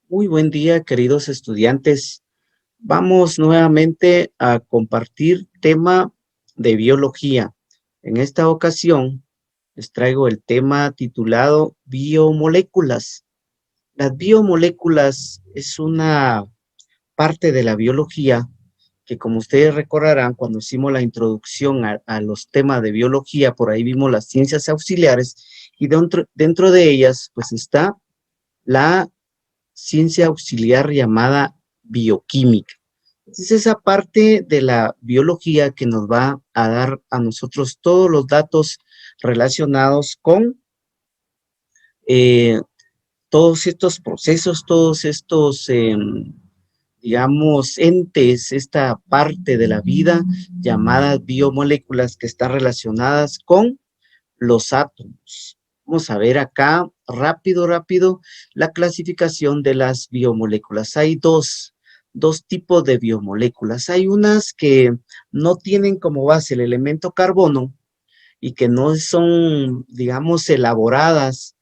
Muy buen día, queridos estudiantes. Vamos nuevamente a compartir tema de biología. En esta ocasión les traigo el tema titulado biomoléculas. Las biomoléculas es una parte de la biología que, como ustedes recordarán, cuando hicimos la introducción a los temas de biología, por ahí vimos las ciencias auxiliares y dentro de ellas pues está la ciencia auxiliar llamada bioquímica. Es esa parte de la biología que nos va a dar a nosotros todos los datos relacionados con eh, todos estos procesos, todos estos, digamos, entes, esta parte de la vida llamadas biomoléculas que están relacionadas con los átomos. Vamos a ver acá rápido la clasificación de las biomoléculas. Hay dos tipos de biomoléculas. Hay unas que no tienen como base el elemento carbono y que no son, digamos, elaboradas,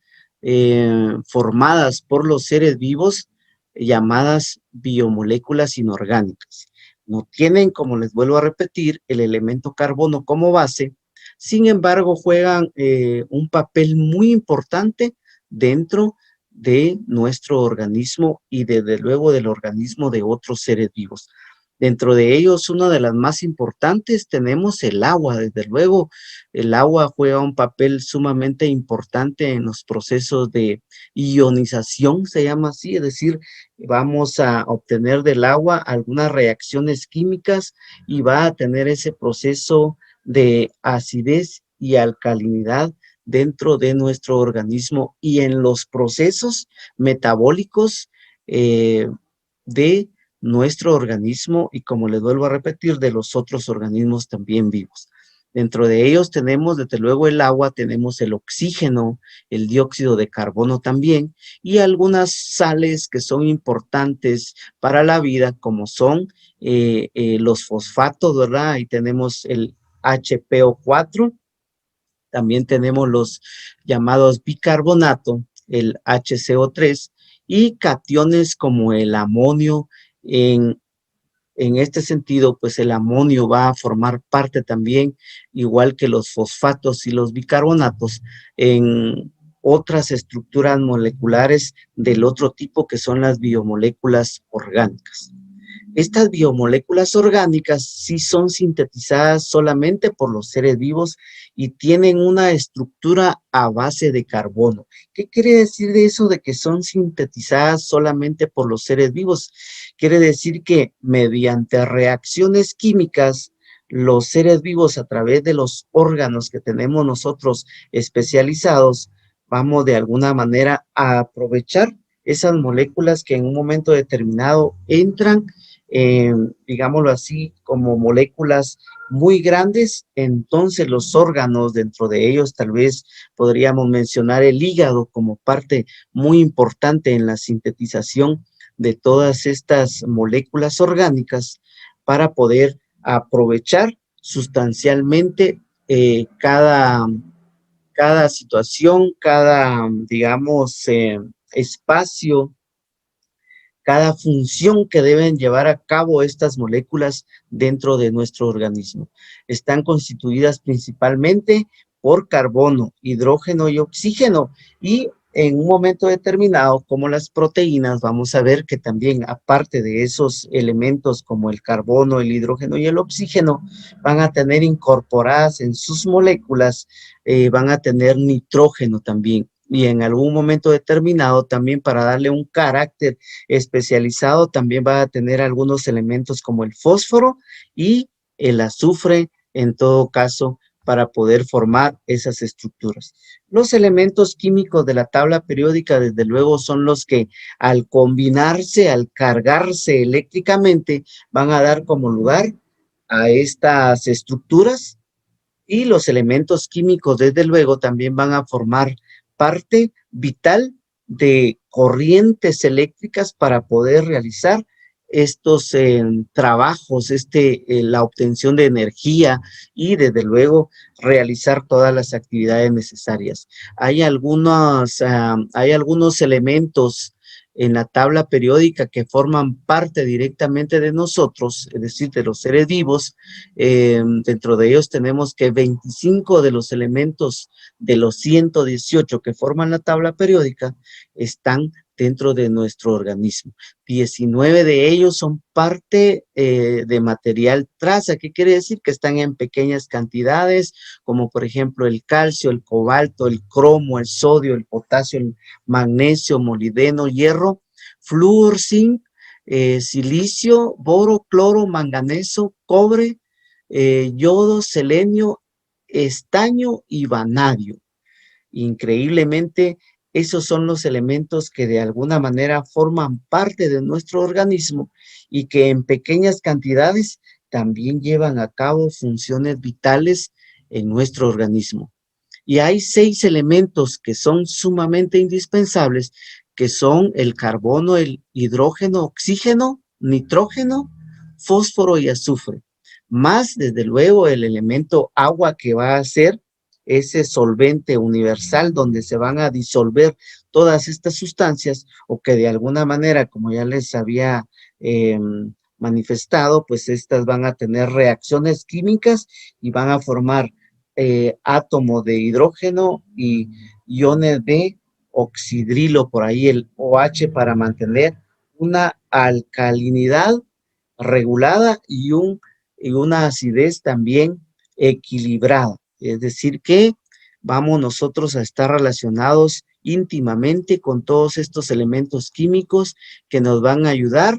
formadas por los seres vivos, llamadas biomoléculas inorgánicas. No tienen, como les vuelvo a repetir, el elemento carbono como base. Sin embargo, juegan un papel muy importante dentro de nuestro organismo y desde luego del organismo de otros seres vivos. Dentro de ellos, una de las más importantes tenemos el agua. Desde luego, el agua juega un papel sumamente importante en los procesos de ionización, se llama así, es decir, vamos a obtener del agua algunas reacciones químicas y va a tener ese proceso de acidez y alcalinidad dentro de nuestro organismo y en los procesos metabólicos de nuestro organismo y, como les vuelvo a repetir, de los otros organismos también vivos. Dentro de ellos tenemos, desde luego, el agua, tenemos el oxígeno, el dióxido de carbono también, y algunas sales que son importantes para la vida, como son los fosfatos, ¿verdad? Ahí tenemos el HPO4, también tenemos los llamados bicarbonato, el HCO3, y cationes como el amonio. En, en este sentido, pues el amonio va a formar parte también, igual que los fosfatos y los bicarbonatos, en otras estructuras moleculares del otro tipo que son las biomoléculas orgánicas. Estas biomoléculas orgánicas sí son sintetizadas solamente por los seres vivos y tienen una estructura a base de carbono. ¿Qué quiere decir de eso de que son sintetizadas solamente por los seres vivos? Quiere decir que mediante reacciones químicas, los seres vivos a través de los órganos que tenemos nosotros especializados, vamos de alguna manera a aprovechar esas moléculas que en un momento determinado entran, digámoslo así, como moléculas muy grandes. Entonces los órganos, dentro de ellos tal vez podríamos mencionar el hígado como parte muy importante en la sintetización de todas estas moléculas orgánicas, para poder aprovechar sustancialmente cada situación, cada, digamos, espacio, cada función que deben llevar a cabo estas moléculas dentro de nuestro organismo. Están constituidas principalmente por carbono, hidrógeno y oxígeno, y en un momento determinado, como las proteínas, vamos a ver que también, aparte de esos elementos como el carbono, el hidrógeno y el oxígeno, van a tener incorporadas en sus moléculas, van a tener nitrógeno también. Y en algún momento determinado también, para darle un carácter especializado, también va a tener algunos elementos como el fósforo y el azufre, en todo caso, para poder formar esas estructuras. Los elementos químicos de la tabla periódica, desde luego, son los que, al combinarse, al cargarse eléctricamente, van a dar como lugar a estas estructuras. Y los elementos químicos, desde luego, también van a formar parte vital de corrientes eléctricas para poder realizar estos trabajos, la obtención de energía y, desde luego, realizar todas las actividades necesarias. Hay algunos elementos en la tabla periódica que forman parte directamente de nosotros, es decir, de los seres vivos. Dentro de ellos tenemos que 25 de los elementos de los 118 que forman la tabla periódica están dentro de nuestro organismo. 19 de ellos son parte de material traza. ¿Qué quiere decir? Que están en pequeñas cantidades, como por ejemplo el calcio, el cobalto, el cromo, el sodio, el potasio, el magnesio, molibdeno, hierro, flúor, zinc, silicio, boro, cloro, manganeso, cobre, yodo, selenio, estaño y vanadio. Increíblemente, esos son los elementos que de alguna manera forman parte de nuestro organismo y que en pequeñas cantidades también llevan a cabo funciones vitales en nuestro organismo. Y hay 6 elementos que son sumamente indispensables, que son el carbono, el hidrógeno, oxígeno, nitrógeno, fósforo y azufre. Más, desde luego, el elemento agua, que va a ser ese solvente universal donde se van a disolver todas estas sustancias, o que de alguna manera, como ya les había manifestado, pues estas van a tener reacciones químicas y van a formar átomo de hidrógeno y iones de oxidrilo, por ahí el OH, para mantener una alcalinidad regulada y una acidez también equilibrada. Es decir, que vamos nosotros a estar relacionados íntimamente con todos estos elementos químicos que nos van a ayudar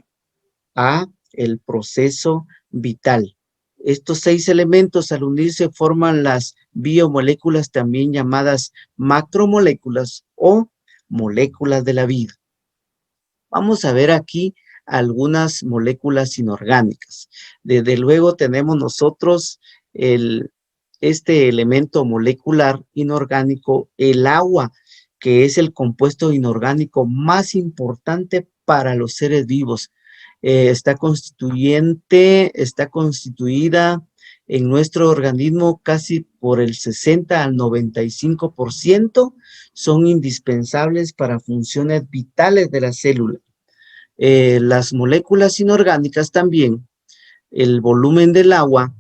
a el proceso vital. Estos 6 elementos, al unirse, forman las biomoléculas, también llamadas macromoléculas o moléculas de la vida. Vamos a ver aquí algunas moléculas inorgánicas. Desde luego tenemos nosotros este elemento molecular inorgánico, el agua, que es el compuesto inorgánico más importante para los seres vivos. Está constituida en nuestro organismo casi por el 60 al 95%, son indispensables para funciones vitales de la célula. Las moléculas inorgánicas también, el volumen del agua,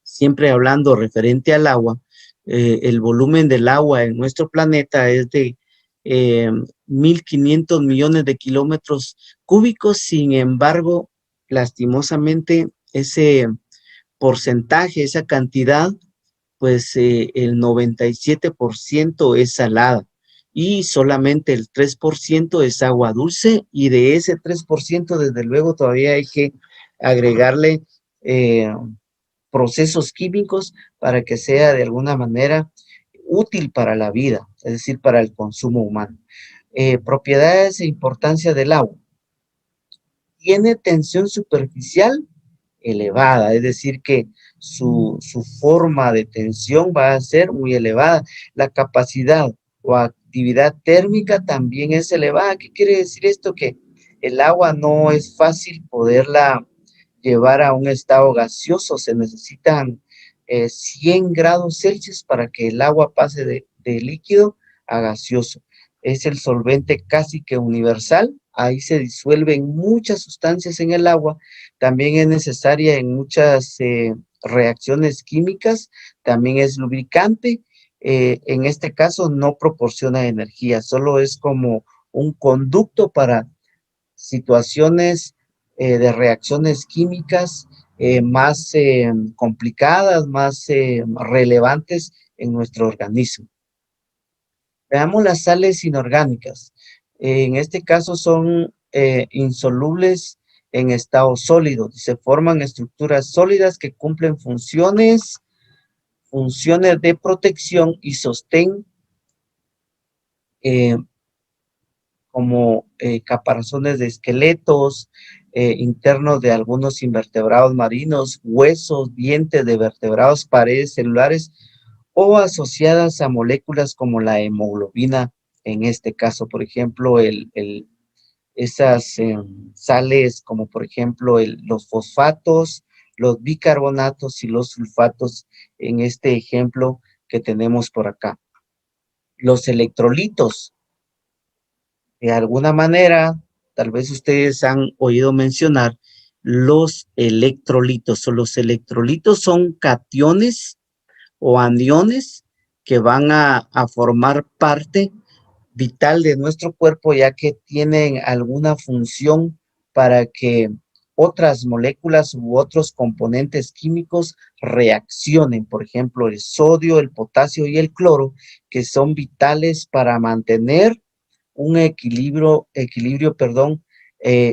siempre hablando referente al agua, el volumen del agua en nuestro planeta es de 1.500 millones de kilómetros cúbicos. Sin embargo, lastimosamente, ese porcentaje, esa cantidad, pues el 97% es salada y solamente el 3% es agua dulce, y de ese 3% desde luego todavía hay que agregarle procesos químicos para que sea de alguna manera útil para la vida, es decir, para el consumo humano. Propiedades e importancia del agua. Tiene tensión superficial elevada, es decir, que su forma de tensión va a ser muy elevada. La capacidad o actividad térmica también es elevada. ¿Qué quiere decir esto? Que el agua no es fácil poderla llevar a un estado gaseoso. Se necesitan 100 grados Celsius para que el agua pase de líquido a gaseoso. Es el solvente casi que universal. Ahí se disuelven muchas sustancias en el agua. También es necesaria en muchas reacciones químicas. También es lubricante. En este caso no proporciona energía, solo es como un conducto para situaciones de reacciones químicas más complicadas, más relevantes en nuestro organismo. Veamos las sales inorgánicas. En este caso son insolubles en estado sólido. Se forman estructuras sólidas que cumplen funciones de protección y sostén, eh, como caparazones de esqueletos internos de algunos invertebrados marinos, huesos, dientes de vertebrados, paredes celulares, o asociadas a moléculas como la hemoglobina. En este caso, por ejemplo, esas sales como por ejemplo los fosfatos, los bicarbonatos y los sulfatos, en este ejemplo que tenemos por acá. Los electrolitos De alguna manera, tal vez ustedes han oído mencionar los electrolitos, o los electrolitos son cationes o aniones que van a formar parte vital de nuestro cuerpo, ya que tienen alguna función para que otras moléculas u otros componentes químicos reaccionen, por ejemplo, el sodio, el potasio y el cloro, que son vitales para mantener un equilibrio,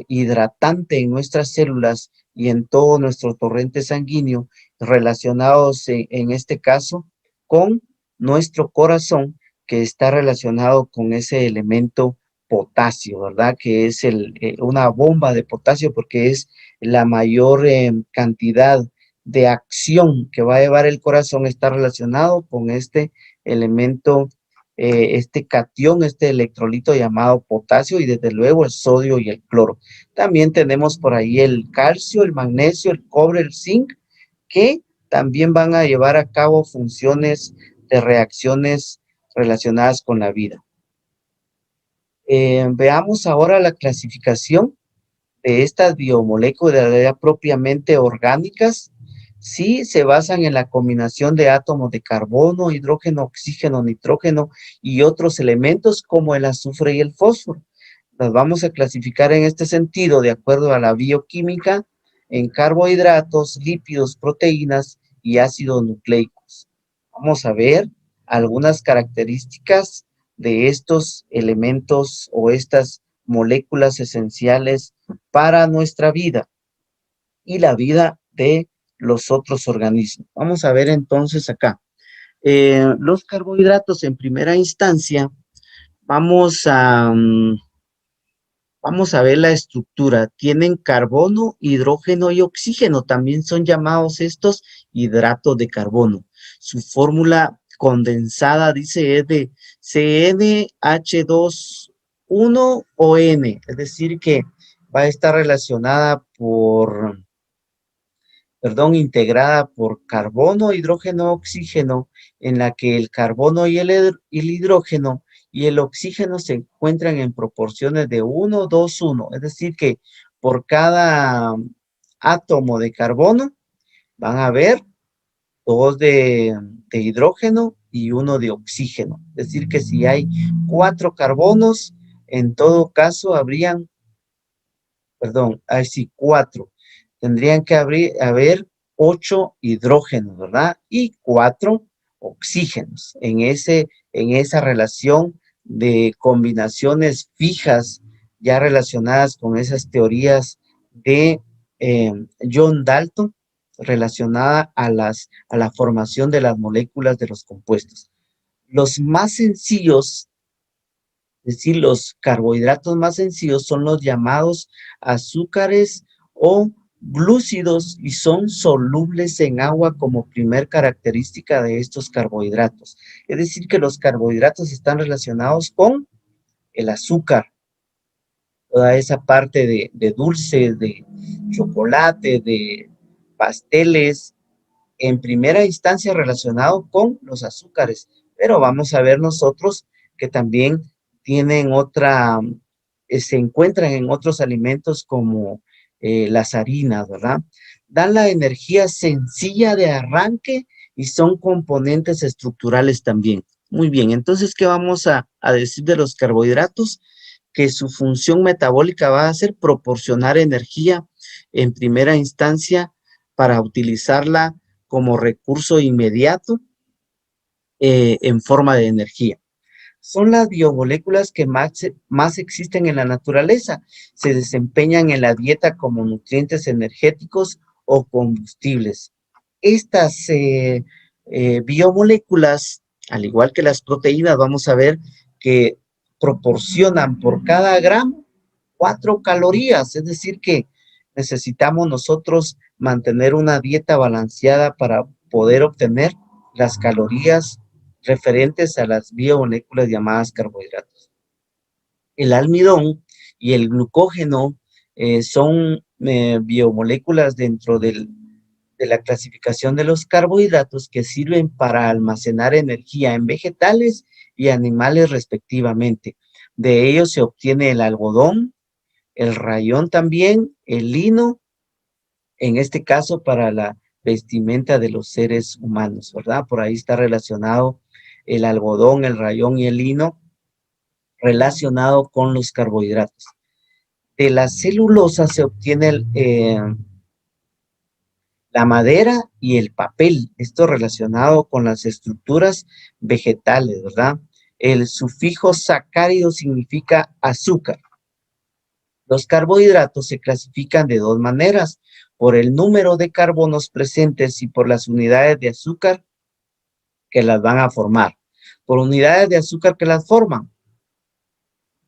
hidratante en nuestras células y en todo nuestro torrente sanguíneo, relacionados en este caso con nuestro corazón, que está relacionado con ese elemento potasio, ¿verdad? Que es una bomba de potasio, porque es la mayor cantidad de acción que va a llevar el corazón, está relacionado con este elemento, este catión, este electrolito llamado potasio, y desde luego el sodio y el cloro. También tenemos por ahí el calcio, el magnesio, el cobre, el zinc, que también van a llevar a cabo funciones de reacciones relacionadas con la vida. Veamos ahora la clasificación de estas biomoléculas ya propiamente orgánicas. Sí, se basan en la combinación de átomos de carbono, hidrógeno, oxígeno, nitrógeno y otros elementos como el azufre y el fósforo. Las vamos a clasificar en este sentido de acuerdo a la bioquímica en carbohidratos, lípidos, proteínas y ácidos nucleicos. Vamos a ver algunas características de estos elementos o estas moléculas esenciales para nuestra vida y la vida de los otros organismos. Vamos a ver entonces acá. Los carbohidratos en primera instancia, vamos a, vamos a ver la estructura. Tienen carbono, hidrógeno y oxígeno. También son llamados estos hidratos de carbono. Su fórmula condensada dice es de CnH2,1ON, es decir que va a estar relacionada integrada por carbono, hidrógeno, oxígeno, en la que el carbono y el hidrógeno y el oxígeno se encuentran en proporciones de 1, 2, 1. Es decir que por cada átomo de carbono van a haber dos de hidrógeno y uno de oxígeno. Es decir que si hay 4 carbonos, en todo caso habrían, perdón, hay sí 4. Tendrían que haber 8 hidrógenos, ¿verdad? Y 4 oxígenos en esa relación de combinaciones fijas ya relacionadas con esas teorías de John Dalton, relacionada a la formación de las moléculas de los compuestos. Los más sencillos, es decir, los carbohidratos más sencillos, son los llamados azúcares o glúcidos, y son solubles en agua como primer característica de estos carbohidratos. Es decir, que los carbohidratos están relacionados con el azúcar, toda esa parte de dulces, de chocolate, de pasteles, en primera instancia relacionado con los azúcares, pero vamos a ver nosotros que también tienen se encuentran en otros alimentos como las harinas, ¿verdad? Dan la energía sencilla de arranque y son componentes estructurales también. Muy bien, entonces, ¿qué vamos a decir de los carbohidratos? Que su función metabólica va a ser proporcionar energía en primera instancia para utilizarla como recurso inmediato en forma de energía. Son las biomoléculas que más existen en la naturaleza. Se desempeñan en la dieta como nutrientes energéticos o combustibles. Estas biomoléculas, al igual que las proteínas, vamos a ver que proporcionan por cada gramo 4 calorías, es decir que necesitamos nosotros mantener una dieta balanceada para poder obtener las calorías referentes a las biomoléculas llamadas carbohidratos. El almidón y el glucógeno son biomoléculas dentro de la clasificación de los carbohidratos que sirven para almacenar energía en vegetales y animales respectivamente. De ellos se obtiene el algodón, el rayón también, el lino, en este caso para la vestimenta de los seres humanos, ¿verdad? Por ahí está relacionado el algodón, el rayón y el lino, relacionado con los carbohidratos. De la celulosa se obtiene la madera y el papel, esto relacionado con las estructuras vegetales, ¿verdad? El sufijo sacárido significa azúcar. Los carbohidratos se clasifican de dos maneras, por el número de carbonos presentes y por las unidades de azúcar que las van a formar. Por unidades de azúcar que las forman,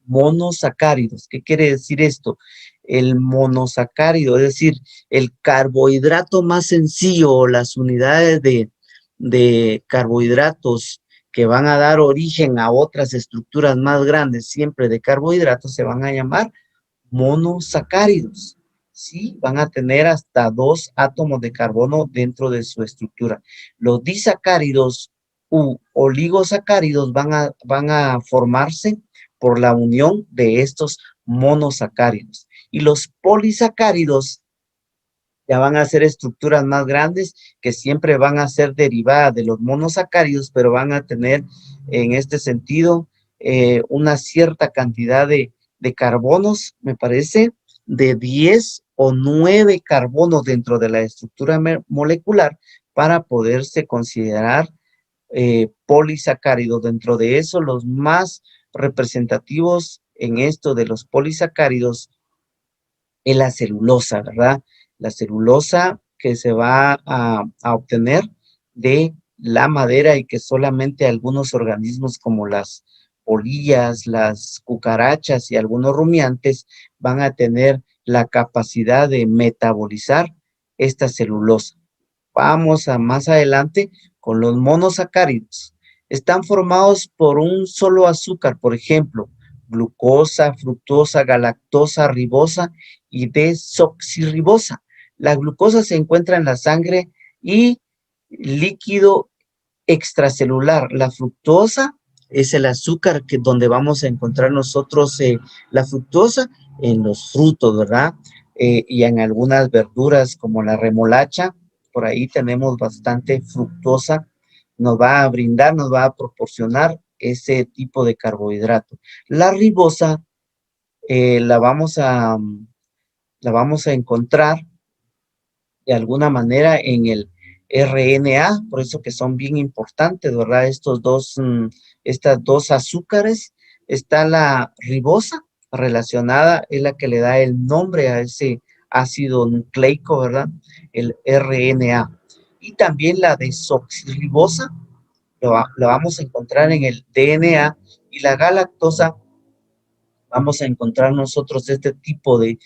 monosacáridos. ¿Qué quiere decir esto? El monosacárido, es decir, el carbohidrato más sencillo, las unidades de carbohidratos que van a dar origen a otras estructuras más grandes, siempre de carbohidratos, se van a llamar monosacáridos. Sí, van a tener hasta 2 átomos de carbono dentro de su estructura. Los disacáridos u oligosacáridos van a formarse por la unión de estos monosacáridos. Y los polisacáridos ya van a ser estructuras más grandes que siempre van a ser derivadas de los monosacáridos, pero van a tener en este sentido una cierta cantidad de carbonos, me parece, de 10 o 9 carbonos dentro de la estructura molecular para poderse considerar polisacáridos. Dentro de eso, los más representativos en esto de los polisacáridos es la celulosa, ¿verdad? La celulosa que se va a obtener de la madera y que solamente algunos organismos como las polillas, las cucarachas y algunos rumiantes van a tener la capacidad de metabolizar esta celulosa. Vamos a más adelante con los monosacáridos. Están formados por un solo azúcar, por ejemplo, glucosa, fructosa, galactosa, ribosa y desoxirribosa. La glucosa se encuentra en la sangre y líquido extracelular. La fructosa es el azúcar donde vamos a encontrar nosotros la fructosa en los frutos, ¿verdad? Y en algunas verduras como la remolacha, por ahí tenemos bastante fructosa, nos va a brindar, nos va a proporcionar ese tipo de carbohidrato. La ribosa la vamos a encontrar de alguna manera en el RNA, por eso que son bien importantes, ¿verdad? Estas dos azúcares. Está la ribosa relacionada, es la que le da el nombre a ese ácido nucleico, ¿verdad? El RNA. Y también la desoxirribosa, la vamos a encontrar en el DNA, y la galactosa vamos a encontrar nosotros este tipo de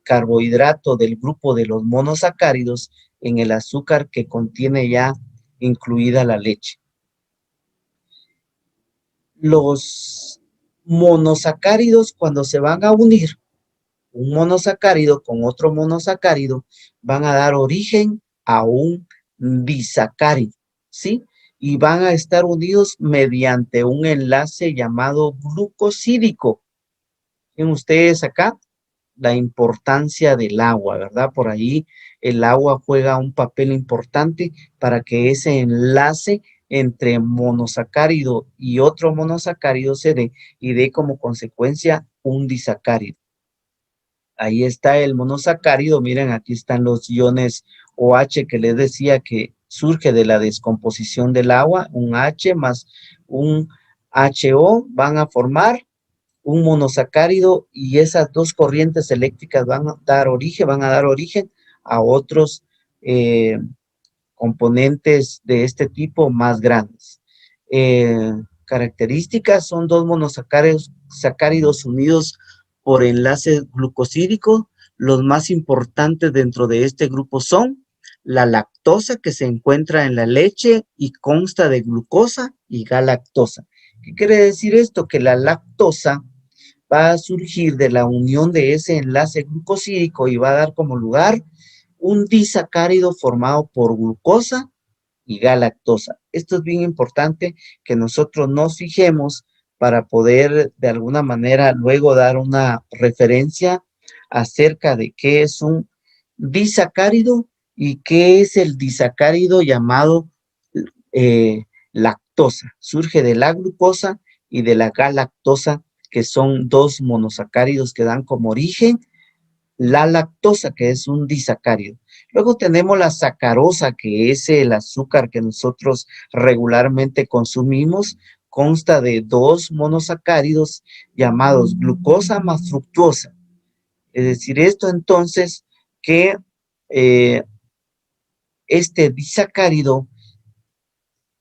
carbohidrato del grupo de los monosacáridos en el azúcar que contiene ya incluida la leche. Los monosacáridos, cuando se van a unir, un monosacárido con otro monosacárido, van a dar origen a un disacárido, ¿sí? Y van a estar unidos mediante un enlace llamado glucosídico. ¿Ven ustedes acá? La importancia del agua, ¿verdad? Por ahí el agua juega un papel importante para que ese enlace entre monosacárido y otro monosacárido se dé y dé como consecuencia un disacárido. Ahí está el monosacárido, miren, aquí están los iones OH que les decía que surge de la descomposición del agua, un H más un HO van a formar un monosacárido, y esas dos corrientes eléctricas van a dar origen a otros componentes de este tipo más grandes. Características: son dos monosacáridos unidos por enlace glucosídico. Los más importantes dentro de este grupo son la lactosa, que se encuentra en la leche y consta de glucosa y galactosa. ¿Qué quiere decir esto? Que la lactosa va a surgir de la unión de ese enlace glucosídico y va a dar como lugar un disacárido formado por glucosa y galactosa. Esto es bien importante que nosotros nos fijemos para poder de alguna manera luego dar una referencia acerca de qué es un disacárido y qué es el disacárido llamado lactosa. Surge de la glucosa y de la galactosa, que son dos monosacáridos que dan como origen la lactosa, que es un disacárido. Luego tenemos la sacarosa, que es el azúcar que nosotros regularmente consumimos. Consta de dos monosacáridos llamados glucosa más fructuosa. Es decir, esto entonces que eh, este disacárido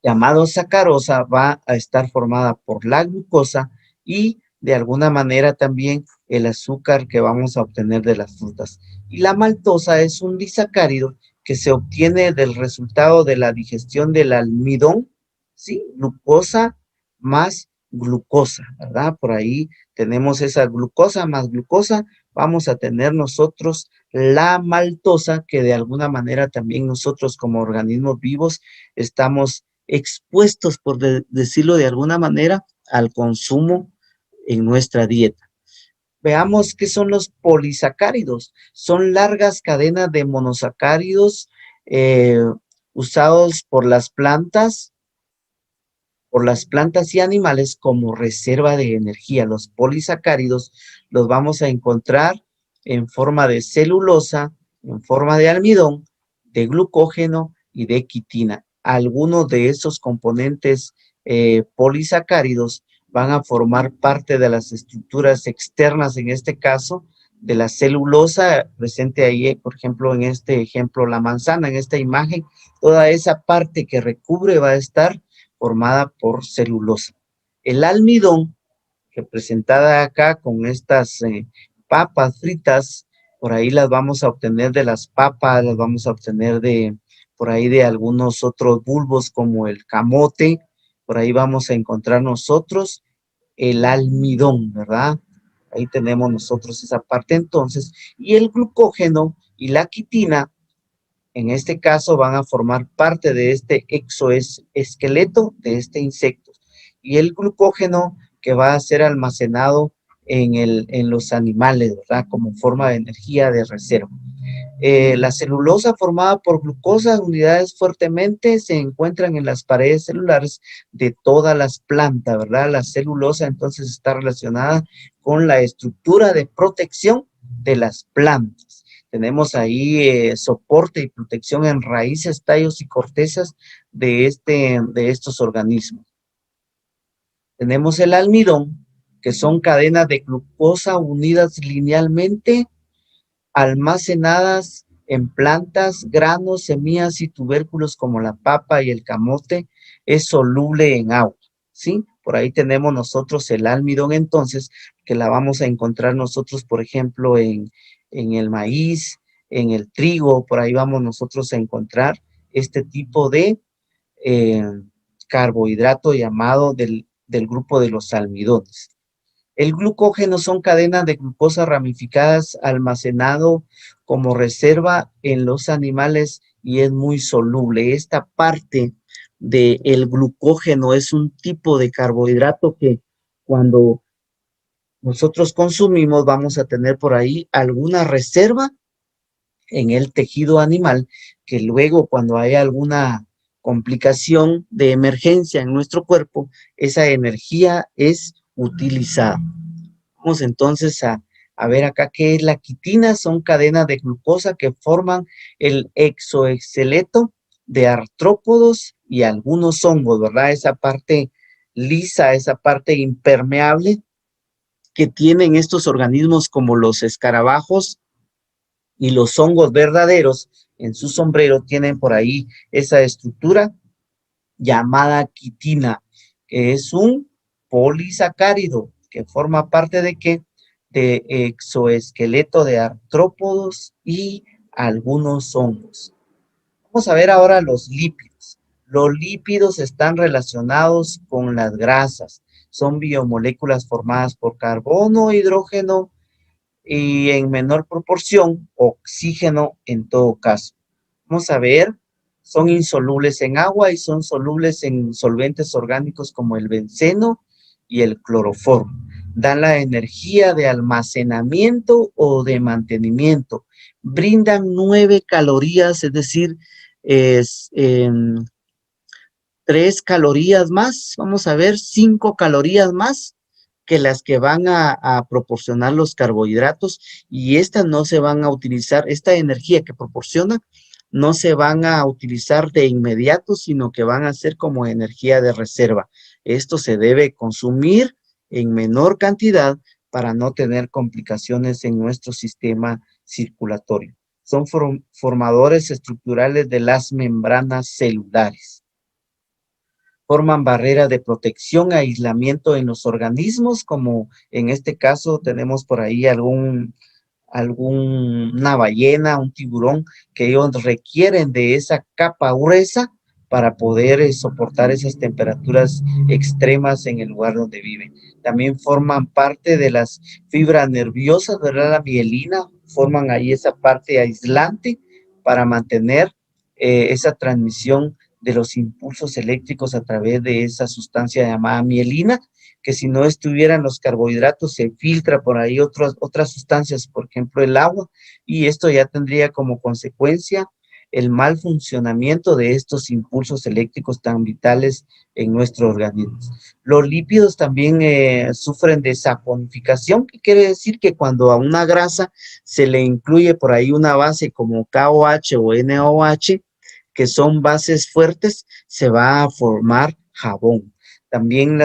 llamado sacarosa va a estar formada por la glucosa y de alguna manera también el azúcar que vamos a obtener de las frutas. Y la maltosa es un disacárido que se obtiene del resultado de la digestión del almidón, ¿sí? Glucosa más glucosa, ¿verdad? Por ahí tenemos esa glucosa más glucosa, vamos a tener nosotros la maltosa, que de alguna manera también nosotros como organismos vivos estamos expuestos, por decirlo de alguna manera, al consumo en nuestra dieta. Veamos qué son los polisacáridos. Son largas cadenas de monosacáridos eh, usados por las plantas y animales como reserva de energía. Los polisacáridos los vamos a encontrar en forma de celulosa, en forma de almidón, de glucógeno y de quitina. Algunos de esos componentes polisacáridos van a formar parte de las estructuras externas, en este caso, de la celulosa, presente ahí, por ejemplo, en este ejemplo, la manzana, en esta imagen, toda esa parte que recubre va a estar formada por celulosa. El almidón, representada acá con estas papas fritas, por ahí las vamos a obtener de las papas, las vamos a obtener de por ahí de algunos otros bulbos como el camote, por ahí vamos a encontrar nosotros el almidón, ¿verdad? Ahí tenemos nosotros esa parte entonces, y el glucógeno y la quitina en este caso van a formar parte de este exoesqueleto de este insecto. Y el glucógeno que va a ser almacenado en los animales, ¿verdad? Como forma de energía de reserva. La celulosa formada por glucosa, unidades fuertemente, se encuentran en las paredes celulares de todas las plantas, ¿verdad? La celulosa entonces está relacionada con la estructura de protección de las plantas. Tenemos ahí soporte y protección en raíces, tallos y cortezas de estos organismos. Tenemos el almidón, que son cadenas de glucosa unidas linealmente, almacenadas en plantas, granos, semillas y tubérculos como la papa y el camote. Es soluble en agua, ¿sí? Por ahí tenemos nosotros el almidón entonces, que la vamos a encontrar nosotros, por ejemplo, en el maíz, en el trigo, por ahí vamos nosotros a encontrar este tipo de eh, carbohidrato llamado del grupo de los almidones. El glucógeno son cadenas de glucosa ramificadas almacenado como reserva en los animales y es muy soluble. Esta parte del glucógeno es un tipo de carbohidrato que cuando nosotros consumimos vamos a tener por ahí alguna reserva en el tejido animal que luego cuando hay alguna complicación de emergencia en nuestro cuerpo, esa energía es utilizada. Vamos entonces a ver acá qué es la quitina. Son cadenas de glucosa que forman el exoesqueleto de artrópodos y algunos hongos, ¿verdad? Esa parte lisa, esa parte impermeable que tienen estos organismos como los escarabajos y los hongos verdaderos en su sombrero tienen por ahí esa estructura llamada quitina, que es un polisacárido que forma parte de qué? De exoesqueleto de artrópodos y algunos hongos. Vamos a ver ahora los lípidos. Los lípidos están relacionados con las grasas. Son biomoléculas formadas por carbono, hidrógeno y en menor proporción oxígeno en todo caso. Vamos a ver, son insolubles en agua y son solubles en solventes orgánicos como el benceno y el cloroformo. Dan la energía de almacenamiento o de mantenimiento. Brindan 9 calorías, es decir, es, 3 calorías más, vamos a ver, 5 calorías más que las que van a proporcionar los carbohidratos, y estas no se van a utilizar, esta energía que proporciona no se van a utilizar de inmediato, sino que van a ser como energía de reserva. Esto se debe consumir en menor cantidad para no tener complicaciones en nuestro sistema circulatorio. Son formadores estructurales de las membranas celulares. Forman barreras de protección e aislamiento en los organismos, como en este caso tenemos por ahí alguna ballena, un tiburón, que ellos requieren de esa capa gruesa para poder soportar esas temperaturas extremas en el lugar donde viven. También forman parte de las fibras nerviosas, ¿verdad? La mielina, forman ahí esa parte aislante para mantener esa transmisión de los impulsos eléctricos a través de esa sustancia llamada mielina, que si no estuvieran los carbohidratos se filtra por ahí otras sustancias, por ejemplo el agua, y esto ya tendría como consecuencia el mal funcionamiento de estos impulsos eléctricos tan vitales en nuestro organismo. Los lípidos también sufren de saponificación, que quiere decir que cuando a una grasa se le incluye por ahí una base como KOH o NOH, que son bases fuertes, se va a formar jabón. También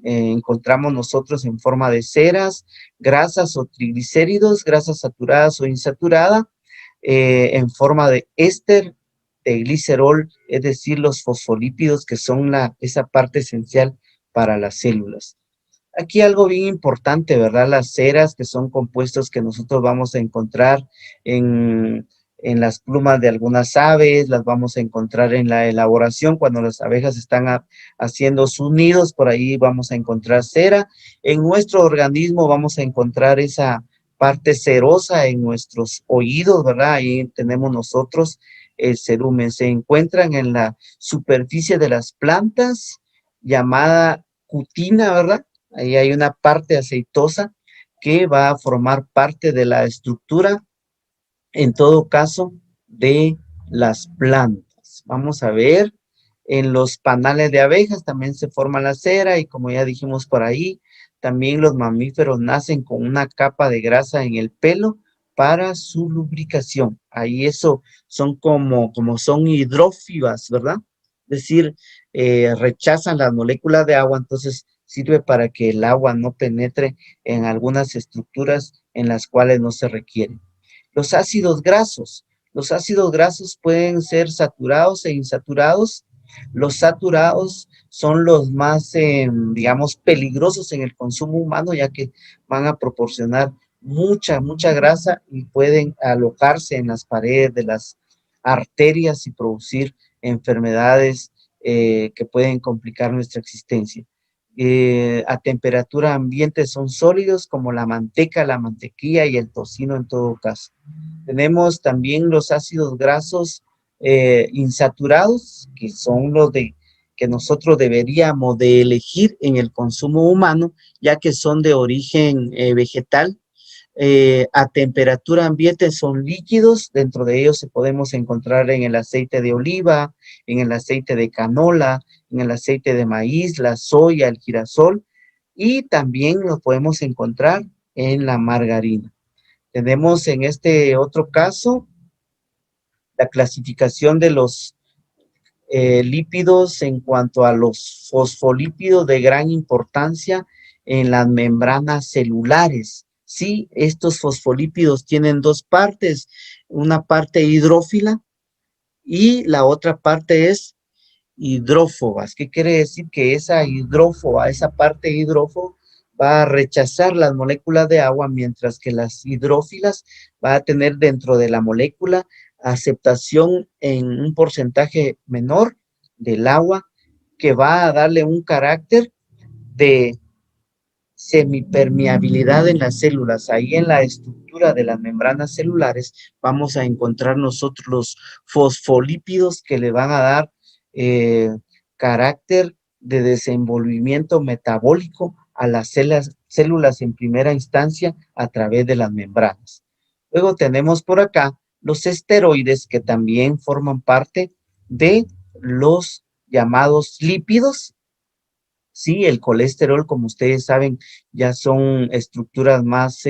encontramos nosotros en forma de ceras, grasas o triglicéridos, grasas saturadas o insaturadas, en forma de éster, de glicerol, es decir, los fosfolípidos, que son esa parte esencial para las células. Aquí algo bien importante, ¿verdad? Las ceras, que son compuestos que nosotros vamos a encontrar en las plumas de algunas aves, las vamos a encontrar en la elaboración, cuando las abejas están haciendo sus nidos, por ahí vamos a encontrar cera. En nuestro organismo vamos a encontrar esa parte cerosa en nuestros oídos, ¿verdad? Ahí tenemos nosotros el cerumen. Se encuentran en la superficie de las plantas, llamada cutina, ¿verdad? Ahí hay una parte aceitosa que va a formar parte de la estructura, en todo caso, de las plantas. Vamos a ver, en los panales de abejas también se forma la cera, y como ya dijimos por ahí, también los mamíferos nacen con una capa de grasa en el pelo para su lubricación. Ahí eso son como son hidrófibas, ¿verdad? Es decir, rechazan las moléculas de agua, entonces sirve para que el agua no penetre en algunas estructuras en las cuales no se requiere. Los ácidos grasos. Los ácidos grasos pueden ser saturados e insaturados. Los saturados son los más, digamos, peligrosos en el consumo humano, ya que van a proporcionar mucha grasa y pueden alojarse en las paredes de las arterias y producir enfermedades que pueden complicar nuestra existencia. A temperatura ambiente son sólidos, como la manteca, la mantequilla y el tocino en todo caso. Tenemos también los ácidos grasos insaturados, que son los que nosotros deberíamos de elegir en el consumo humano, ya que son de origen vegetal. A temperatura ambiente son líquidos, dentro de ellos se podemos encontrar en el aceite de oliva, en el aceite de canola, en el aceite de maíz, la soya, el girasol, y también lo podemos encontrar en la margarina. Tenemos en este otro caso la clasificación de los lípidos en cuanto a los fosfolípidos, de gran importancia en las membranas celulares. Sí, estos fosfolípidos tienen dos partes, una parte hidrófila y la otra parte es hidrófobas. ¿Qué quiere decir? Que esa hidrófoba, esa parte hidrófoba, va a rechazar las moléculas de agua, mientras que las hidrófilas va a tener dentro de la molécula aceptación en un porcentaje menor del agua, que va a darle un carácter de semipermeabilidad en las células. Ahí en la estructura de las membranas celulares vamos a encontrar nosotros los fosfolípidos, que le van a dar carácter de desenvolvimiento metabólico a las células en primera instancia a través de las membranas. Luego tenemos por acá los esteroides que también forman parte de los llamados lípidos. Sí, el colesterol, como ustedes saben, ya son estructuras más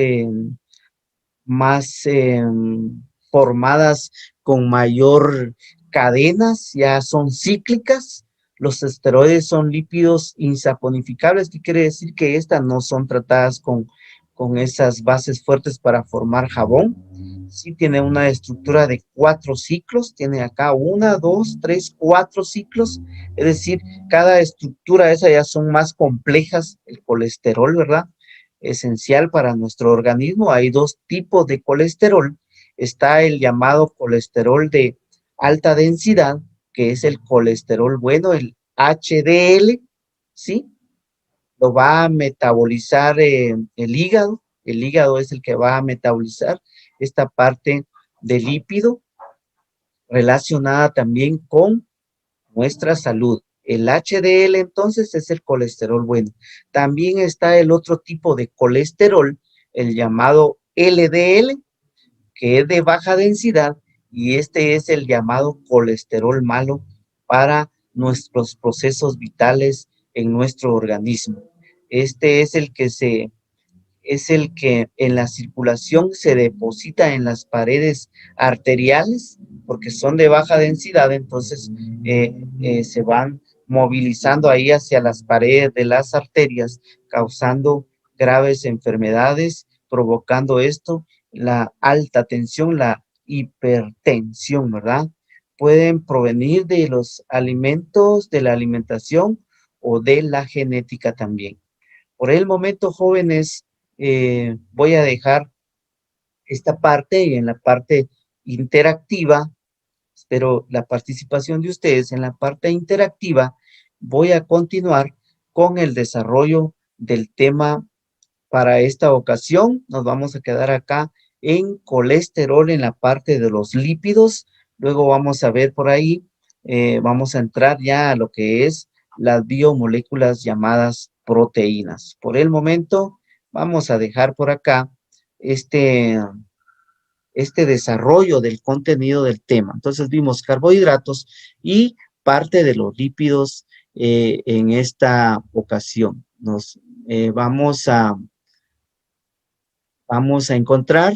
formadas con mayor cadenas, ya son cíclicas. Los esteroides son lípidos insaponificables, que quiere decir que estas no son tratadas con esas bases fuertes para formar jabón. Sí tiene una estructura de 4 ciclos, tiene acá 1, 2, 3, 4 ciclos, es decir, cada estructura esa ya son más complejas, el colesterol, ¿verdad? Esencial para nuestro organismo. Hay dos tipos de colesterol. Está el llamado colesterol de alta densidad, que es el colesterol bueno, el HDL, ¿sí? Lo va a metabolizar el hígado. El hígado es el que va a metabolizar esta parte del lípido relacionada también con nuestra salud. El HDL entonces es el colesterol bueno. También está el otro tipo de colesterol, el llamado LDL, que es de baja densidad, y este es el llamado colesterol malo para nuestros procesos vitales en nuestro organismo. Este es el que en la circulación se deposita en las paredes arteriales, porque son de baja densidad, entonces se van movilizando ahí hacia las paredes de las arterias, causando graves enfermedades, provocando esto, la alta tensión, la hipertensión, ¿verdad? Pueden provenir de los alimentos, de la alimentación o de la genética también. Por el momento, jóvenes, voy a dejar esta parte y en la parte interactiva, espero la participación de ustedes en la parte interactiva, voy a continuar con el desarrollo del tema para esta ocasión. Nos vamos a quedar acá en colesterol en la parte de los lípidos. Luego vamos a ver por ahí, vamos a entrar ya a lo que es las biomoléculas llamadas proteínas. Por el momento, vamos a dejar por acá este desarrollo del contenido del tema. Entonces vimos carbohidratos y parte de los lípidos en esta ocasión. Nos vamos a encontrar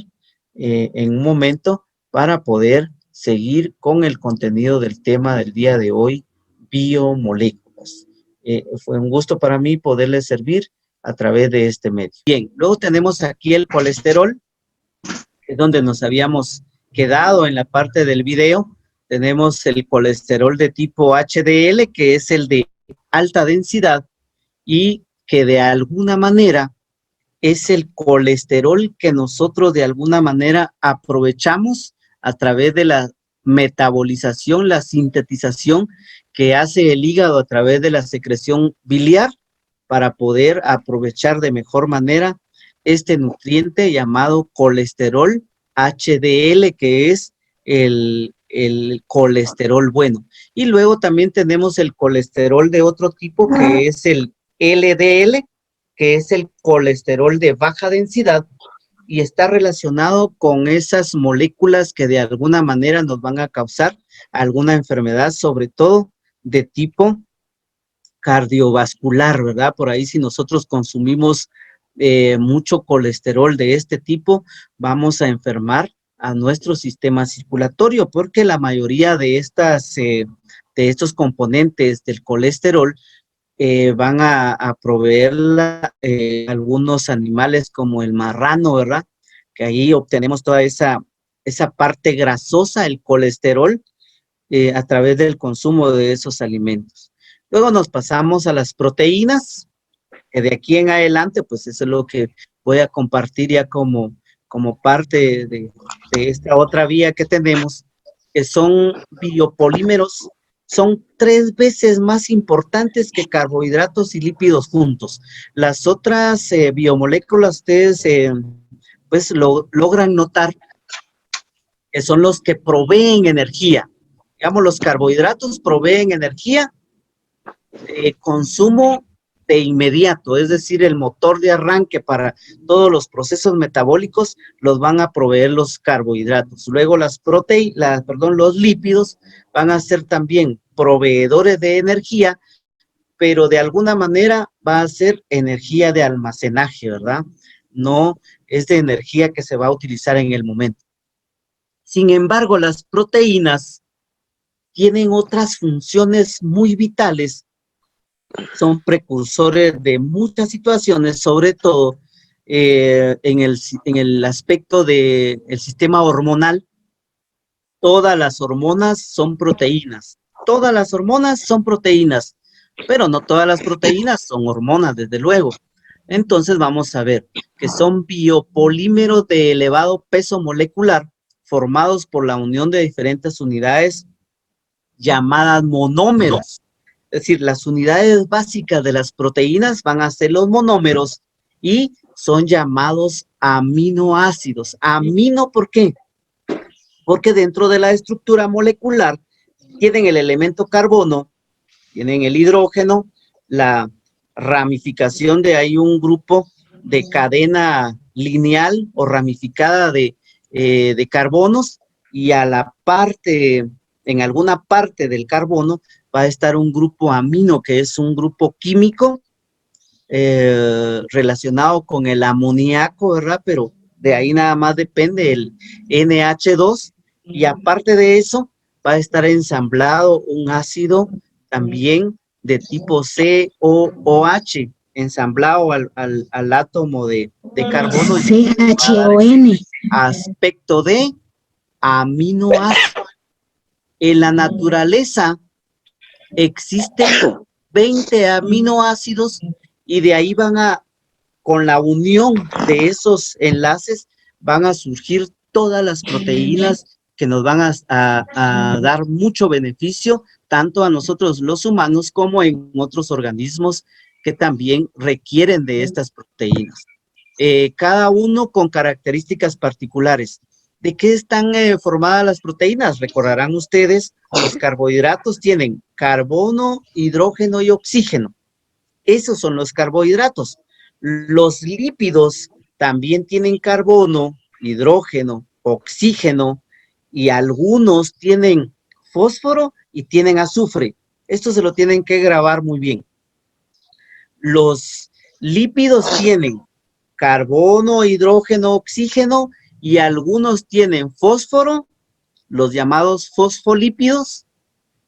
en un momento para poder seguir con el contenido del tema del día de hoy, biomoléculas. Fue un gusto para mí poderles servir a través de este medio. Bien, luego tenemos aquí el colesterol, que es donde nos habíamos quedado en la parte del video. Tenemos el colesterol de tipo HDL, que es el de alta densidad y que de alguna manera es el colesterol que nosotros de alguna manera aprovechamos a través de la metabolización, la sintetización que hace el hígado a través de la secreción biliar para poder aprovechar de mejor manera este nutriente llamado colesterol HDL, que es el colesterol bueno. Y luego también tenemos el colesterol de otro tipo, que es el LDL, que es el colesterol de baja densidad y está relacionado con esas moléculas que de alguna manera nos van a causar alguna enfermedad, sobre todo de tipo cardiovascular, ¿verdad? Por ahí si nosotros consumimos mucho colesterol de este tipo, vamos a enfermar a nuestro sistema circulatorio, porque la mayoría de estos componentes del colesterol van a proveer algunos animales como el marrano, ¿verdad? Que ahí obtenemos toda esa parte grasosa, el colesterol, a través del consumo de esos alimentos. Luego nos pasamos a las proteínas, que de aquí en adelante, pues eso es lo que voy a compartir ya como parte de esta otra vía que tenemos, que son biopolímeros. Son 3 veces más importantes que carbohidratos y lípidos juntos. Las otras biomoléculas, ustedes pues logran notar que son los que proveen energía. Digamos, los carbohidratos proveen energía consumo de inmediato, es decir, el motor de arranque para todos los procesos metabólicos los van a proveer los carbohidratos. Luego los lípidos van a ser también proveedores de energía, pero de alguna manera va a ser energía de almacenaje, ¿verdad? No es de energía que se va a utilizar en el momento. Sin embargo, las proteínas tienen otras funciones muy vitales, son precursores de muchas situaciones, sobre todo en el aspecto del sistema hormonal. Todas las hormonas son proteínas. Todas las hormonas son proteínas, pero no todas las proteínas son hormonas, desde luego. Entonces vamos a ver que son biopolímeros de elevado peso molecular formados por la unión de diferentes unidades llamadas monómeros. Es decir, las unidades básicas de las proteínas van a ser los monómeros y son llamados aminoácidos. ¿Amino por qué? Porque dentro de la estructura molecular tienen el elemento carbono, tienen el hidrógeno, la ramificación de ahí un grupo de cadena lineal o ramificada de carbonos, y a la parte, en alguna parte del carbono, va a estar un grupo amino, que es un grupo químico relacionado con el amoníaco, ¿verdad? Pero de ahí nada más depende el NH2, y aparte de eso, va a estar ensamblado un ácido también de tipo COOH, ensamblado al átomo de carbono. CHON. Aspecto de aminoácido. En la naturaleza existen 20 aminoácidos, y de ahí con la unión de esos enlaces, van a surgir todas las proteínas que nos van a dar mucho beneficio, tanto a nosotros los humanos como en otros organismos que también requieren de estas proteínas. Cada uno con características particulares. ¿De qué están formadas las proteínas? Recordarán ustedes, los carbohidratos tienen carbono, hidrógeno y oxígeno. Esos son los carbohidratos. Los lípidos también tienen carbono, hidrógeno, oxígeno, y algunos tienen fósforo y tienen azufre. Esto se lo tienen que grabar muy bien. Los lípidos tienen carbono, hidrógeno, oxígeno, y algunos tienen fósforo, los llamados fosfolípidos,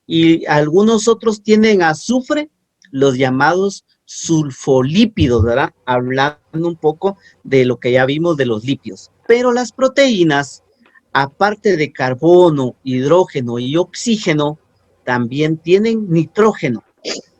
y algunos otros tienen azufre, los llamados sulfolípidos, ¿verdad? Hablando un poco de lo que ya vimos de los lípidos. Pero las proteínas, aparte de carbono, hidrógeno y oxígeno, también tienen nitrógeno.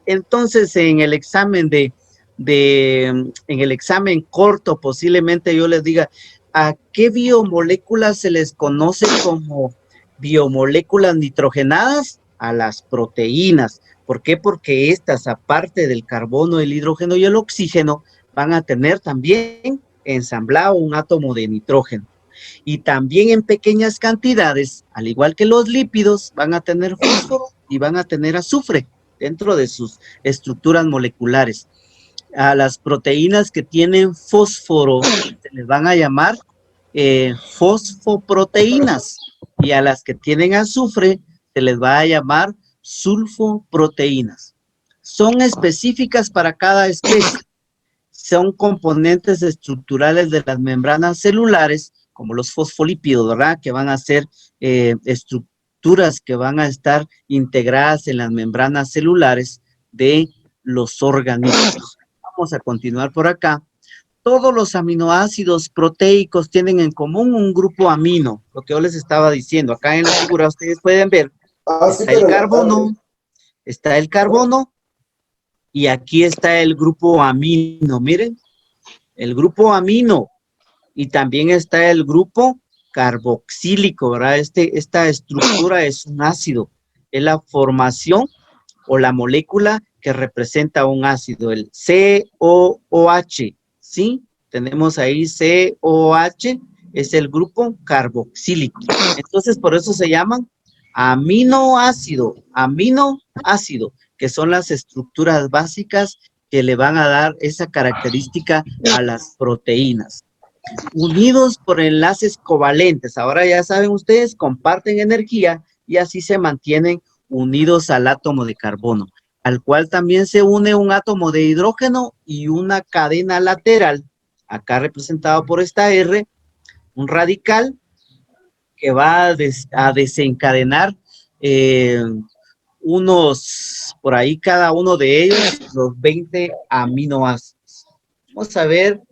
Entonces, en el examen en el examen corto, posiblemente yo les diga, ¿a qué biomoléculas se les conoce como biomoléculas nitrogenadas? A las proteínas. ¿Por qué? Porque estas, aparte del carbono, el hidrógeno y el oxígeno, van a tener también ensamblado un átomo de nitrógeno. Y también en pequeñas cantidades, al igual que los lípidos, van a tener fósforo y van a tener azufre dentro de sus estructuras moleculares. A las proteínas que tienen fósforo se les van a llamar fosfoproteínas, y a las que tienen azufre se les va a llamar sulfoproteínas. Son específicas para cada especie. Son componentes estructurales de las membranas celulares, como los fosfolípidos, ¿verdad? Que van a ser estructuras que van a estar integradas en las membranas celulares de los organismos. Vamos a continuar por acá. Todos los aminoácidos proteicos tienen en común un grupo amino, lo que yo les estaba diciendo. Acá en la figura ustedes pueden ver, está el carbono, y aquí está el grupo amino. Miren, el grupo amino, y también está el grupo carboxílico, ¿verdad? Esta estructura es un ácido, es la formación o la molécula que representa un ácido, el COOH, ¿sí? Tenemos ahí COOH, es el grupo carboxílico. Entonces, por eso se llaman aminoácido, que son las estructuras básicas que le van a dar esa característica a las proteínas. Unidos por enlaces covalentes, ahora ya saben ustedes, comparten energía y así se mantienen unidos al átomo de carbono, al cual también se une un átomo de hidrógeno y una cadena lateral, acá representado por esta R, un radical que va a desencadenar por ahí cada uno de ellos, los 20 aminoácidos. Vamos a ver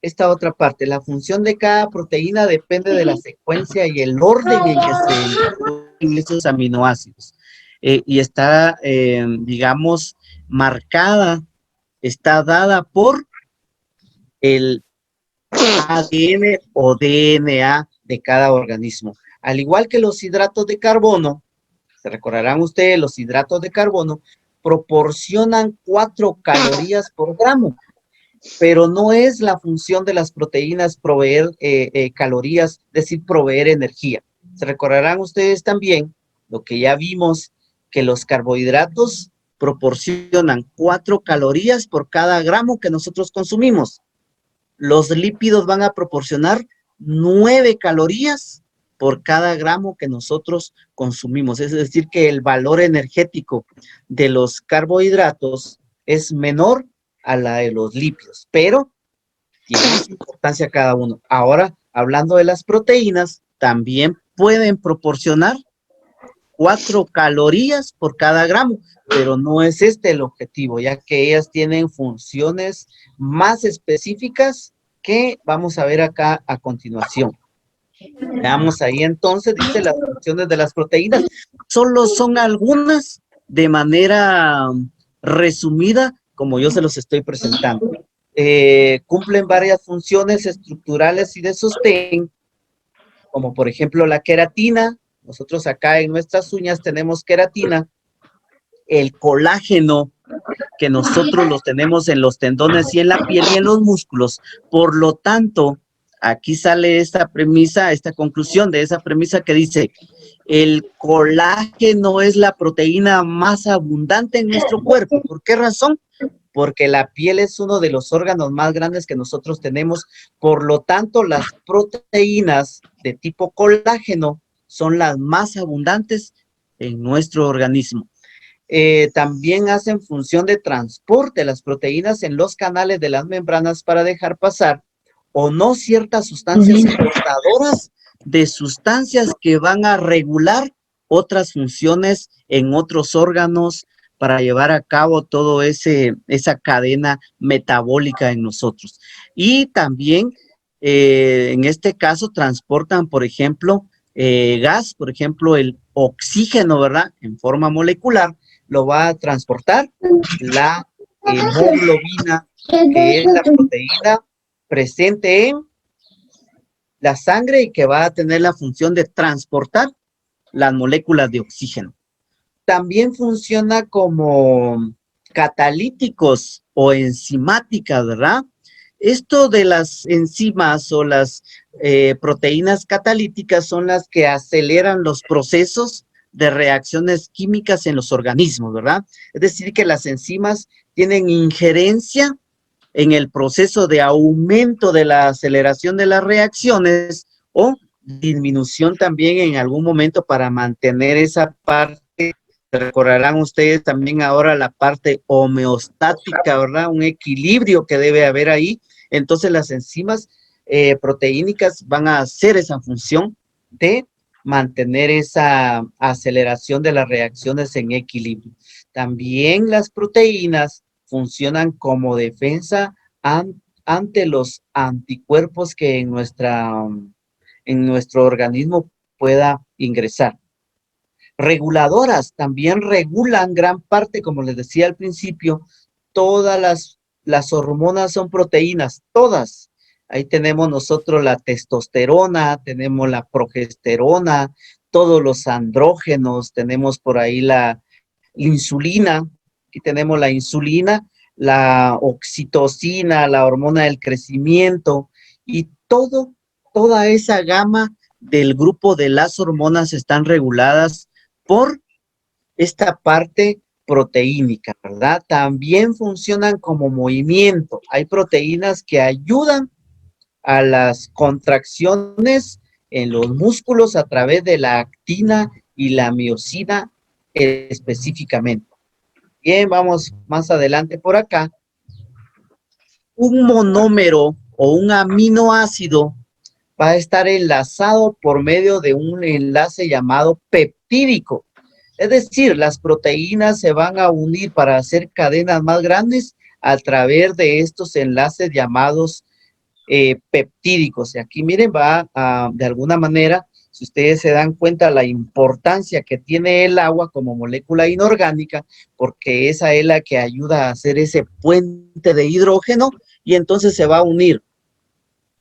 esta otra parte. La función de cada proteína depende de la secuencia y el orden en que se incluyen esos aminoácidos. Y está, digamos, marcada, está dada por el ADN o DNA de cada organismo. Al igual que los hidratos de carbono, se recordarán ustedes, los hidratos de carbono proporcionan 4 calorías por gramo, pero no es la función de las proteínas proveer calorías, es decir, proveer energía. Se recordarán ustedes también lo que ya vimos, que los carbohidratos proporcionan 4 calorías por cada gramo que nosotros consumimos. Los lípidos van a proporcionar 9 calorías por cada gramo que nosotros consumimos. Es decir, que el valor energético de los carbohidratos es menor a la de los lípidos, pero tiene importancia cada uno. Ahora, hablando de las proteínas, también pueden proporcionar 4 calorías por cada gramo, pero no es este el objetivo, ya que ellas tienen funciones más específicas que vamos a ver acá a continuación. Veamos ahí entonces, dice las funciones de las proteínas. Solo son algunas de manera resumida, como yo se los estoy presentando. Cumplen varias funciones estructurales y de sostén, como por ejemplo la queratina. Nosotros acá en nuestras uñas tenemos queratina, el colágeno, que nosotros los tenemos en los tendones y en la piel y en los músculos. Por lo tanto, aquí sale esta premisa, esta conclusión de esa premisa que dice, el colágeno es la proteína más abundante en nuestro cuerpo. ¿Por qué razón? Porque la piel es uno de los órganos más grandes que nosotros tenemos. Por lo tanto, las proteínas de tipo colágeno son las más abundantes en nuestro organismo. También hacen función de transporte las proteínas en los canales de las membranas para dejar pasar o no ciertas sustancias portadoras de sustancias que van a regular otras funciones en otros órganos para llevar a cabo todo esa cadena metabólica en nosotros. Y también, en este caso, transportan, por ejemplo, gas, por ejemplo, el oxígeno, ¿verdad? En forma molecular, lo va a transportar la hemoglobina, que es la proteína presente en la sangre y que va a tener la función de transportar las moléculas de oxígeno. También funciona como catalíticos o enzimáticas, ¿verdad? Esto de las enzimas o las proteínas catalíticas son las que aceleran los procesos de reacciones químicas en los organismos, ¿verdad? Es decir, que las enzimas tienen injerencia en el proceso de aumento de la aceleración de las reacciones o disminución también en algún momento para mantener esa parte. Recordarán ustedes también ahora la parte homeostática, ¿verdad? Un equilibrio que debe haber ahí. Entonces las enzimas proteínicas van a hacer esa función de mantener esa aceleración de las reacciones en equilibrio. También las proteínas funcionan como defensa ante los anticuerpos que en nuestro organismo pueda ingresar. Reguladoras, también regulan gran parte, como les decía al principio, todas las hormonas son proteínas, todas. Ahí tenemos nosotros la testosterona, tenemos la progesterona, todos los andrógenos, tenemos por ahí la insulina, aquí tenemos la insulina, la oxitocina, la hormona del crecimiento y toda esa gama del grupo de las hormonas están reguladas por esta parte proteínica, ¿verdad? También funcionan como movimiento. Hay proteínas que ayudan a las contracciones en los músculos a través de la actina y la miosina específicamente. Bien, vamos más adelante por acá. Un monómero o un aminoácido va a estar enlazado por medio de un enlace llamado peptídico. Es decir, las proteínas se van a unir para hacer cadenas más grandes a través de estos enlaces llamados peptídicos. Y aquí miren, de alguna manera, si ustedes se dan cuenta la importancia que tiene el agua como molécula inorgánica, porque esa es la que ayuda a hacer ese puente de hidrógeno y entonces se va a unir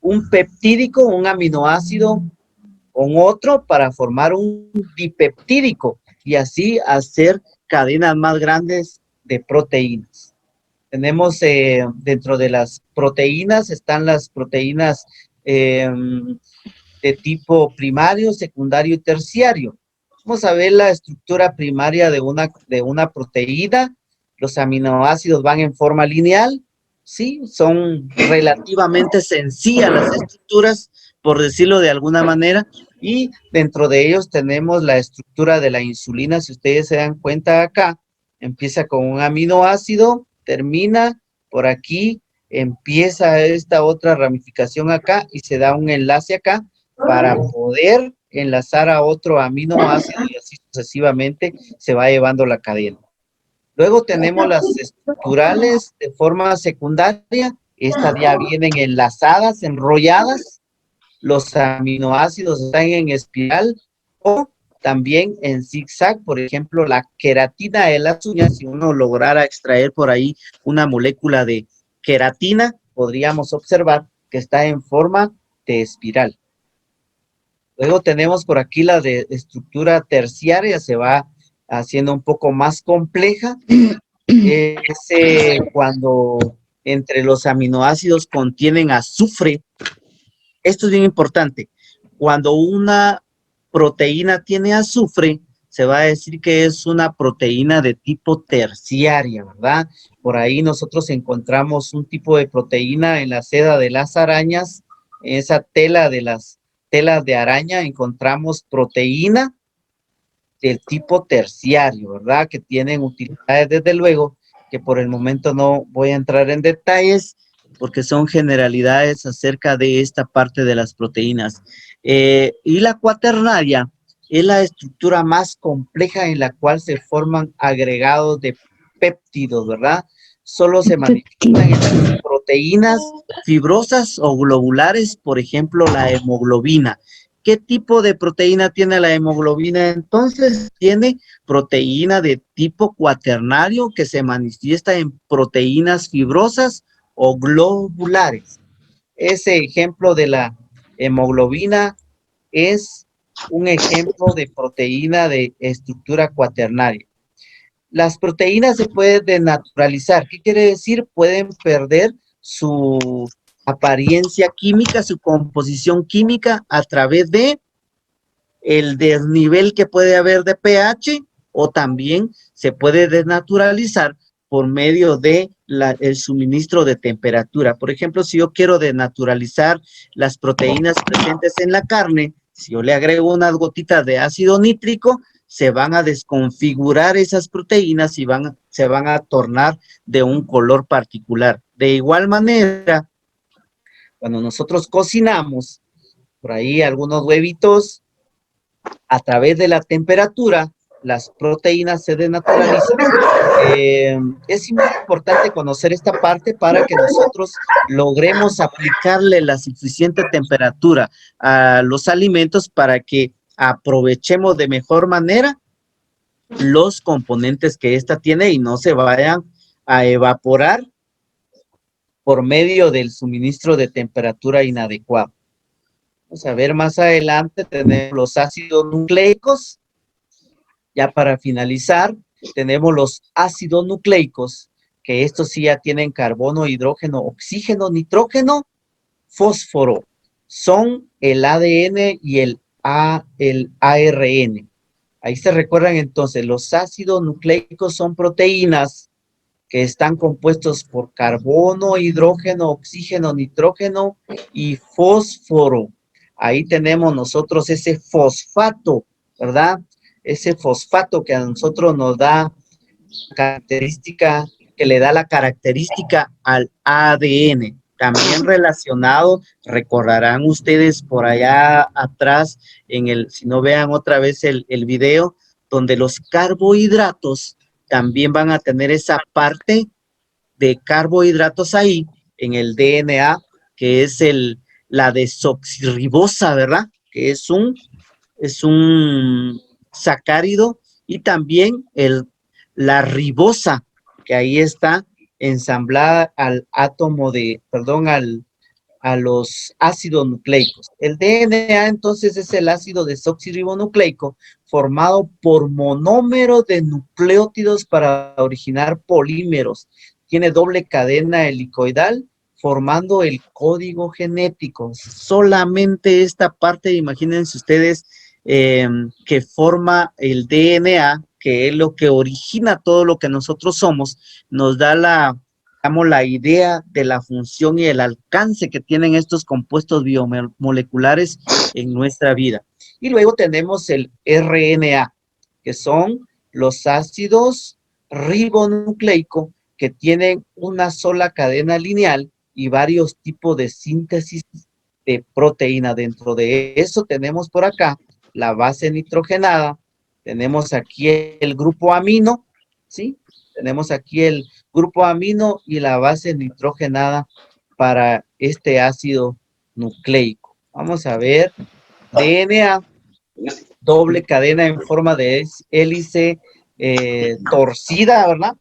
un peptídico, un aminoácido con otro para formar un dipeptídico y así hacer cadenas más grandes de proteínas. Tenemos dentro de las proteínas, están las proteínas de tipo primario, secundario y terciario. Vamos a ver la estructura primaria de una proteína. Los aminoácidos van en forma lineal, ¿sí? Son relativamente sencillas las estructuras, por decirlo de alguna manera, y dentro de ellos tenemos la estructura de la insulina. Si ustedes se dan cuenta acá, empieza con un aminoácido, termina por aquí, empieza esta otra ramificación acá y se da un enlace acá para poder enlazar a otro aminoácido y así sucesivamente se va llevando la cadena. Luego tenemos las estructurales de forma secundaria, estas ya vienen enlazadas, enrolladas, los aminoácidos están en espiral o también en zigzag, por ejemplo, la queratina de las uñas, si uno lograra extraer por ahí una molécula de queratina, podríamos observar que está en forma de espiral. Luego tenemos por aquí la de estructura terciaria, se va haciendo un poco más compleja. Es cuando entre los aminoácidos contienen azufre. Esto es bien importante. Cuando una proteína tiene azufre, se va a decir que es una proteína de tipo terciaria, ¿verdad? Por ahí nosotros encontramos un tipo de proteína en la seda de las arañas, en esa tela de las telas de araña encontramos proteína del tipo terciario, ¿verdad? Que tienen utilidades desde luego, que por el momento no voy a entrar en detalles, porque son generalidades acerca de esta parte de las proteínas. Y la cuaternaria es la estructura más compleja en la cual se forman agregados de péptidos, ¿verdad? Solo se manifiestan en las proteínas fibrosas o globulares, por ejemplo, la hemoglobina. ¿Qué tipo de proteína tiene la hemoglobina? Entonces, tiene proteína de tipo cuaternario que se manifiesta en proteínas fibrosas o globulares. Ese ejemplo de la hemoglobina es un ejemplo de proteína de estructura cuaternaria. Las proteínas se pueden denaturalizar. ¿Qué quiere decir? Pueden perder su apariencia química, su composición química a través de el desnivel que puede haber de pH o también se puede desnaturalizar por medio de el suministro de temperatura. Por ejemplo, si yo quiero denaturalizar las proteínas presentes en la carne, si yo le agrego unas gotitas de ácido nítrico, se van a desconfigurar esas proteínas y se van a tornar de un color particular. De igual manera, cuando nosotros cocinamos, por ahí algunos huevitos, a través de la temperatura, las proteínas se denaturalizan. Es muy importante conocer esta parte para que nosotros logremos aplicarle la suficiente temperatura a los alimentos para que aprovechemos de mejor manera los componentes que ésta tiene y no se vayan a evaporar por medio del suministro de temperatura inadecuado. Vamos a ver más adelante, tenemos los ácidos nucleicos. Ya para finalizar, tenemos los ácidos nucleicos, que estos sí ya tienen carbono, hidrógeno, oxígeno, nitrógeno, fósforo. Son el ADN y el ARN. Ahí se recuerdan entonces, los ácidos nucleicos son proteínas que están compuestos por carbono, hidrógeno, oxígeno, nitrógeno y fósforo. Ahí tenemos nosotros ese fosfato, ¿verdad? Ese fosfato que a nosotros nos da característica, que le da la característica al ADN. También relacionado, recordarán ustedes por allá atrás, si no vean otra vez el video, donde los carbohidratos también van a tener esa parte de carbohidratos ahí en el DNA, que es la desoxirribosa, ¿verdad? Que es un sacárido, y también la ribosa, que ahí está ensamblada al átomo a los ácidos nucleicos. El DNA entonces es el ácido desoxirribonucleico formado por monómeros de nucleótidos para originar polímeros. Tiene doble cadena helicoidal formando el código genético. Solamente esta parte, imagínense ustedes, que forma el DNA, que es lo que origina todo lo que nosotros somos, nos da la idea de la función y el alcance que tienen estos compuestos biomoleculares en nuestra vida. Y luego tenemos el RNA, que son los ácidos ribonucleicos que tienen una sola cadena lineal y varios tipos de síntesis de proteína. Dentro de eso tenemos por acá la base nitrogenada, tenemos aquí el grupo amino, ¿sí? Tenemos aquí el grupo amino y la base nitrogenada para este ácido nucleico. Vamos a ver, DNA, doble cadena en forma de hélice torcida, ¿verdad?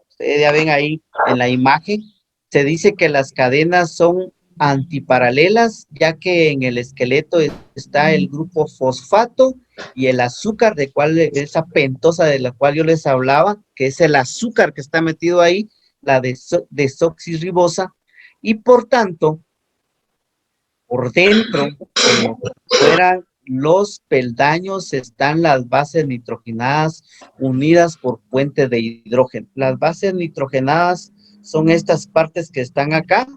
Ustedes ya ven ahí en la imagen, se dice que las cadenas son antiparalelas, ya que en el esqueleto está el grupo fosfato y el azúcar, esa pentosa de la cual yo les hablaba, que es el azúcar que está metido ahí, la desoxirribosa, y por tanto, por dentro, como fueran los peldaños, están las bases nitrogenadas unidas por puente de hidrógeno. Las bases nitrogenadas son estas partes que están acá,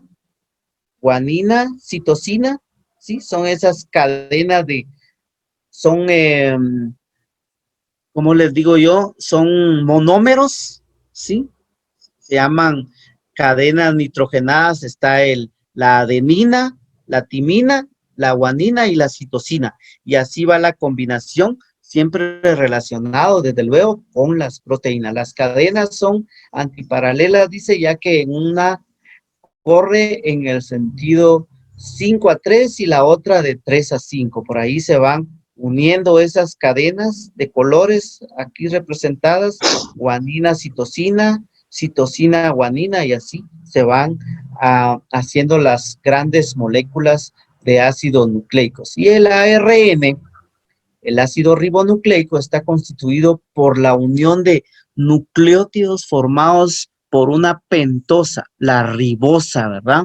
guanina, citosina, ¿sí? Son esas cadenas ¿cómo les digo yo? Son monómeros, ¿sí? Se llaman cadenas nitrogenadas, está la adenina, la timina, la guanina y la citosina. Y así va la combinación, siempre relacionado, desde luego, con las proteínas. Las cadenas son antiparalelas, dice, ya que en una corre en el sentido 5-3 y la otra de 3-5. Por ahí se van uniendo esas cadenas de colores aquí representadas, guanina, citosina, citosina, guanina, y así se van haciendo las grandes moléculas de ácidos nucleicos. Y el ARN, el ácido ribonucleico, está constituido por la unión de nucleótidos formados por una pentosa, la ribosa, ¿verdad?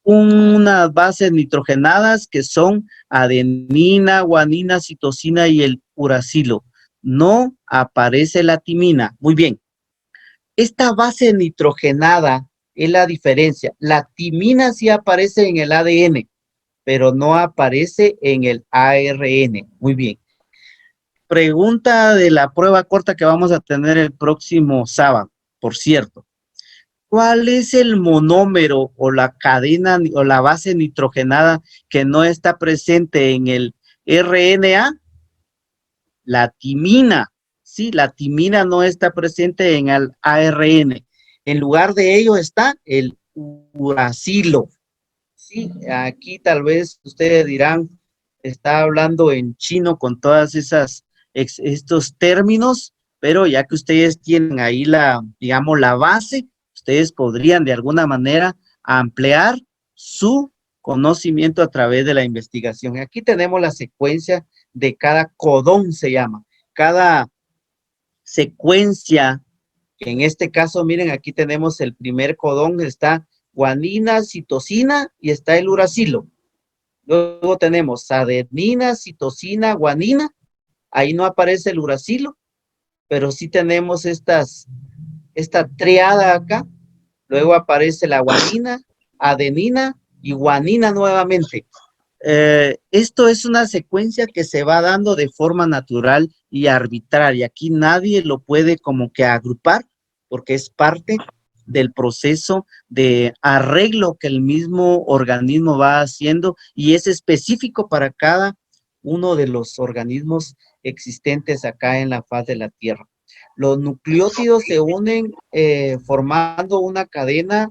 Unas bases nitrogenadas que son adenina, guanina, citosina y el uracilo. No aparece la timina. Muy bien. Esta base nitrogenada es la diferencia. La timina sí aparece en el ADN, pero no aparece en el ARN. Muy bien. Pregunta de la prueba corta que vamos a tener el próximo sábado, por cierto. ¿Cuál es el monómero o la cadena o la base nitrogenada que no está presente en el RNA? La timina. Sí, la timina no está presente en el ARN. En lugar de ello está el uracilo. Sí, aquí tal vez ustedes dirán, está hablando en chino con todas estos términos, pero ya que ustedes tienen ahí digamos, la base, ustedes podrían de alguna manera ampliar su conocimiento a través de la investigación. Aquí tenemos la secuencia de cada codón, se llama. Cada secuencia, en este caso, miren, aquí tenemos el primer codón, está guanina, citosina y está el uracilo. Luego tenemos adenina, citosina, guanina Ahí no aparece el uracilo, pero sí tenemos esta triada acá. Luego aparece la guanina, adenina y guanina nuevamente. Esto es una secuencia que se va dando de forma natural y arbitraria. Aquí nadie lo puede como que agrupar porque es parte del proceso de arreglo que el mismo organismo va haciendo y es específico para cada uno de los organismos existentes acá en la faz de la Tierra. Los nucleótidos se unen formando una cadena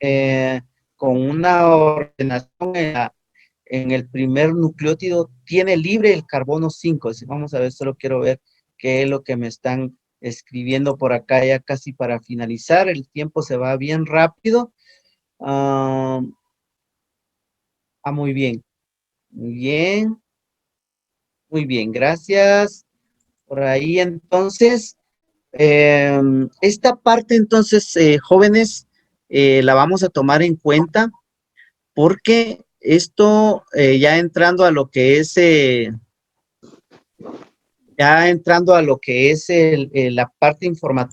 eh, con una ordenación en el primer nucleótido, tiene libre el carbono 5. Vamos a ver, solo quiero ver qué es lo que me están escribiendo por acá, ya casi para finalizar. El tiempo se va bien rápido. Muy bien, muy bien, muy bien, gracias. Por ahí entonces, esta parte entonces, jóvenes, la vamos a tomar en cuenta porque esto, ya entrando a lo que es, la parte informativa,